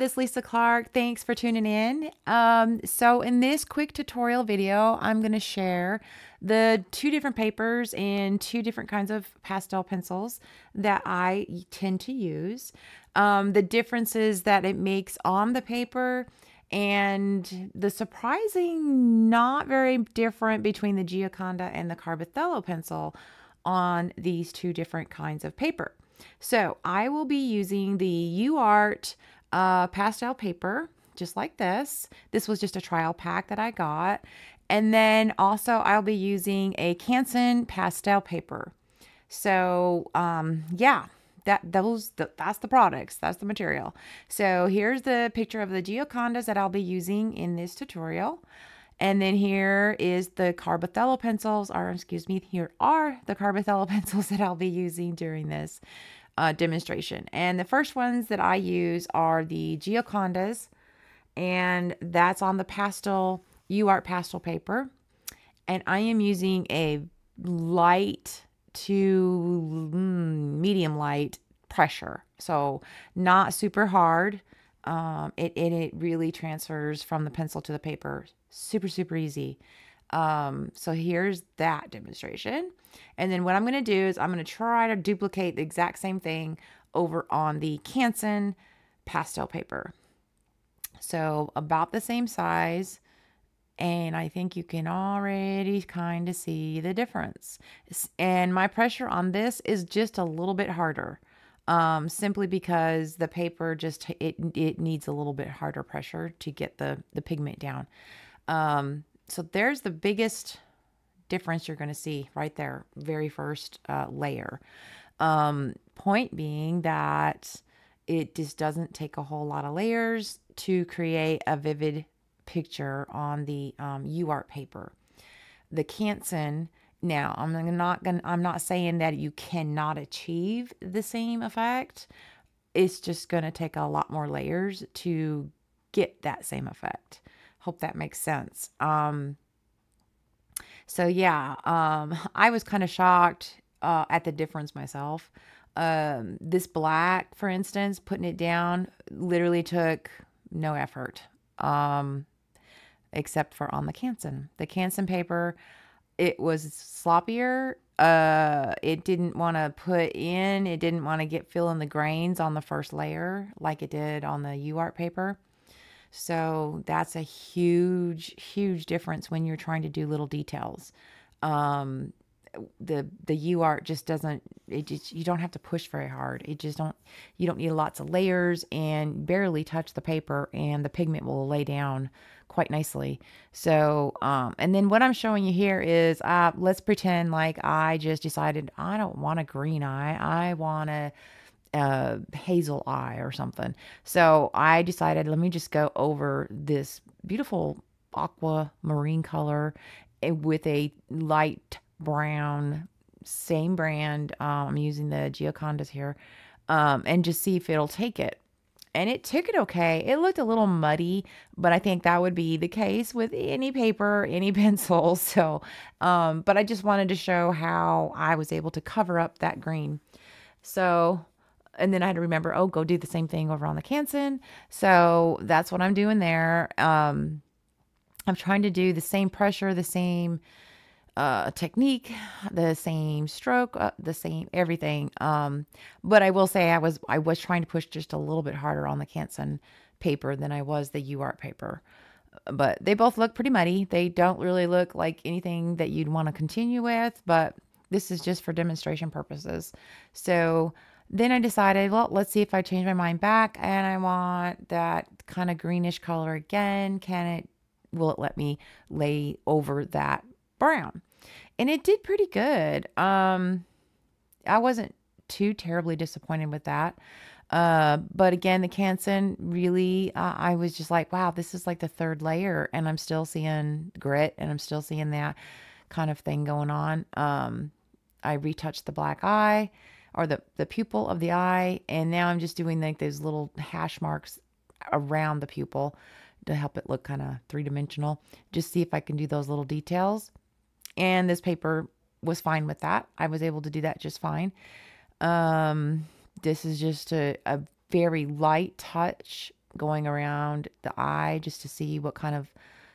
this is Lisa Clark. Thanks for tuning in. So in this quick tutorial video, I'm going to share the two different papers and two different kinds of pastel pencils that I tend to use. The differences that it makes on the paper and the surprising not very different between the Giocanda and the Carbothello pencil on these two different kinds of paper. So I will be using the UArt pastel paper, just like this. This was just a trial pack that I got. And then also I'll be using a Canson Pastel paper. So yeah, that's the products, that's the material. So here's the picture of the Giocandas that I'll be using in this tutorial. And then here is the Carbothello pencils, or excuse me, here are the Carbothello pencils that I'll be using during this demonstration. And the first ones that I use are the Giocandas, and that's on the pastel, UArt pastel paper. And I am using a light to medium light pressure. So not super hard. It really transfers from the pencil to the paper. Super easy. So here's that demonstration. And then what I'm going to do is I'm going to try to duplicate the exact same thing over on the Canson pastel paper. So about the same size. And I think you can already kind of see the difference. And my pressure on this is just a little bit harder. Simply because the paper just, it needs a little bit harder pressure to get the pigment down. So there's the biggest difference you're going to see right there, very first layer. Point being that it just doesn't take a whole lot of layers to create a vivid picture on the UArt paper. The Canson, now I'm not saying that you cannot achieve the same effect. It's just going to take a lot more layers to get that same effect. Hope that makes sense. So yeah, I was kind of shocked at the difference myself. This black, for instance, putting it down literally took no effort, except for on the Canson. The Canson paper, it was sloppier. It didn't want to put in, it didn't want to fill in the grains on the first layer like it did on the UArt paper. So that's a huge difference when you're trying to do little details. The UArt just doesn't, you don't have to push very hard. You don't need lots of layers and barely touch the paper, and the pigment will lay down quite nicely. So, and then what I'm showing you here is, let's pretend like I just decided I don't want a green eye. I want a hazel eye or something. So I decided, let me just go over this beautiful aquamarine color with a light brown, same brand. I'm using the Giocandas here, and just see if it'll take it. And it took it okay. It looked a little muddy, but I think that would be the case with any paper, any pencil. So, but I just wanted to show how I was able to cover up that green. So, and then I had to remember, oh, go do the same thing over on the Canson. So that's what I'm doing there. I'm trying to do the same pressure, the same technique, the same stroke, the same everything. But I will say I was trying to push just a little bit harder on the Canson paper than I was the UArt paper. But they both look pretty muddy. They don't really look like anything that you'd want to continue with, but this is just for demonstration purposes. So then I decided, well, let's see if I change my mind back and I want that kind of greenish color again. Will it let me lay over that brown? And it did pretty good. I wasn't too terribly disappointed with that. But again, the Canson really, I was just like, wow, this is like the third layer and I'm still seeing grit and I'm still seeing that kind of thing going on. I retouched the black eye, or the pupil of the eye, and now I'm just doing like those little hash marks around the pupil to help it look kind of three-dimensional. Just see if I can do those little details. And this paper was fine with that. I was able to do that just fine. This is just a very light touch going around the eye just to see what kind of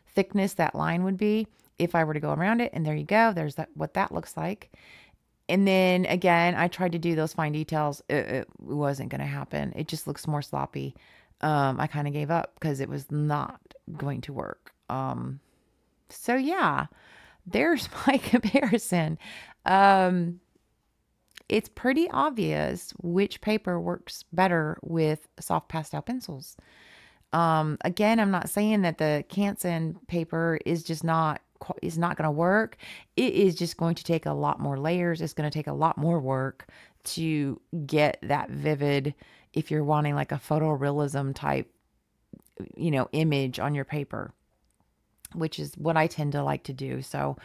thickness that line would be if I were to go around it. And there you go. There's what that looks like. And then again, I tried to do those fine details. It wasn't going to happen. It just looks more sloppy. I kind of gave up because it was not going to work. So yeah, there's my comparison. It's pretty obvious which paper works better with soft pastel pencils. Again, I'm not saying that the Canson paper is not going to work. It is just going to take a lot more layers. It's going to take a lot more work to get that vivid, if you're wanting like a photorealism type, image on your paper, which is what I tend to like to do. So,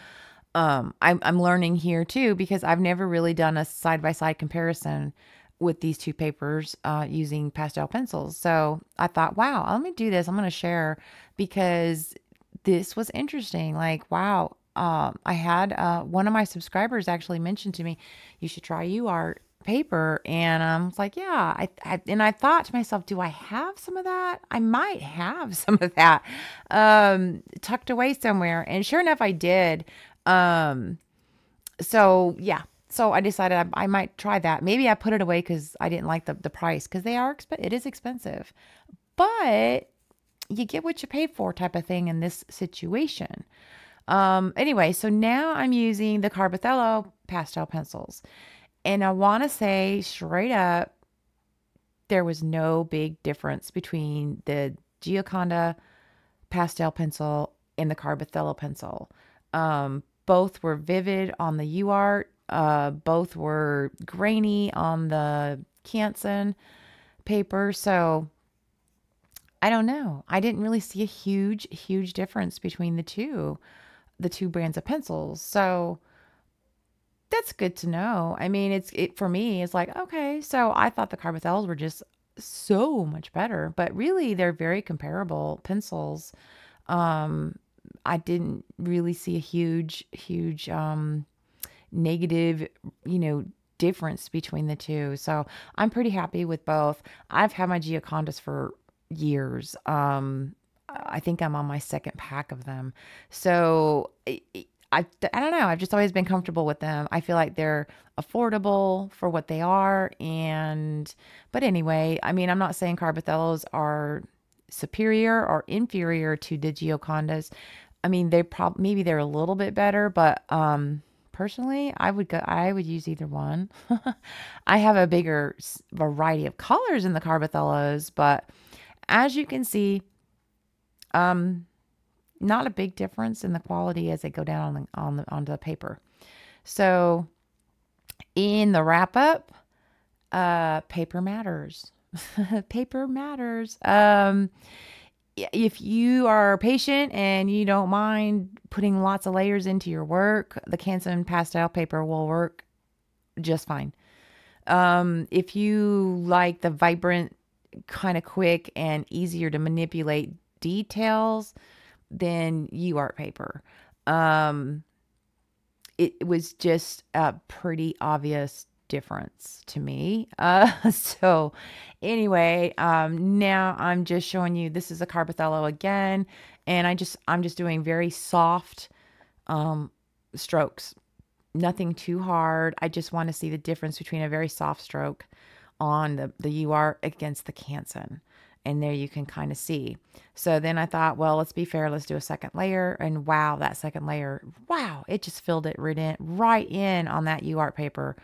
I'm learning here too, because I've never really done a side-by-side comparison with these two papers using pastel pencils. So I thought, wow, let me do this. I'm going to share, because this was interesting. Like, wow, I had one of my subscribers actually mentioned to me, you should try UArt paper. And I was like, yeah, I thought to myself, do I have some of that? I might have some of that tucked away somewhere. And sure enough, I did. So yeah, so I decided I might try that. Maybe I put it away because I didn't like the price, because it is expensive, but you get what you pay for type of thing in this situation. Anyway, so now I'm using the Carbothello pastel pencils, and I want to say straight up, there was no big difference between the Giocanda pastel pencil and the Carbothello pencil. Both were vivid on the UArt. Both were grainy on the Canson paper. So I don't know. I didn't really see a huge difference between the two brands of pencils. So that's good to know. I mean, for me, it's like, okay, so I thought the Carbothellos were just so much better, but really they're very comparable pencils. I didn't really see a huge negative, difference between the two. So I'm pretty happy with both. I've had my Giocandas for years. I think I'm on my second pack of them. So I don't know. I've just always been comfortable with them. I feel like they're affordable for what they are. But anyway, I mean, I'm not saying Carbothellos are superior or inferior to the Giocandas. I mean, maybe they're a little bit better, but personally, I would use either one. I have a bigger variety of colors in the Carbothellos, but as you can see, not a big difference in the quality as they go down onto the paper. So in the wrap up, paper matters. Paper matters. If you are patient and you don't mind putting lots of layers into your work, the Canson pastel paper will work just fine. If you like the vibrant, kind of quick and easier to manipulate details, then UArt paper. It was just a pretty obvious difference to me. So anyway, now I'm just showing you, this is a Carbothello again, and I'm just doing very soft strokes, nothing too hard. I just want to see the difference between a very soft stroke on the UArt against the Canson. And there you can kind of see. So then I thought, well, let's be fair. Let's do a second layer. And wow, that second layer, wow, it just filled it right in on that UArt paper.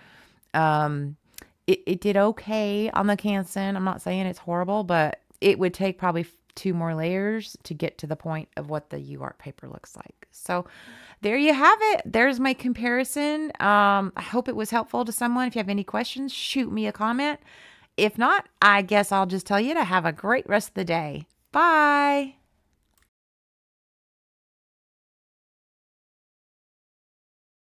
It did okay on the Canson. I'm not saying it's horrible, but it would take probably 2 more layers to get to the point of what the UArt paper looks like. So there you have it. There's my comparison. I hope it was helpful to someone. If you have any questions, shoot me a comment. If not, I guess I'll just tell you to have a great rest of the day. Bye.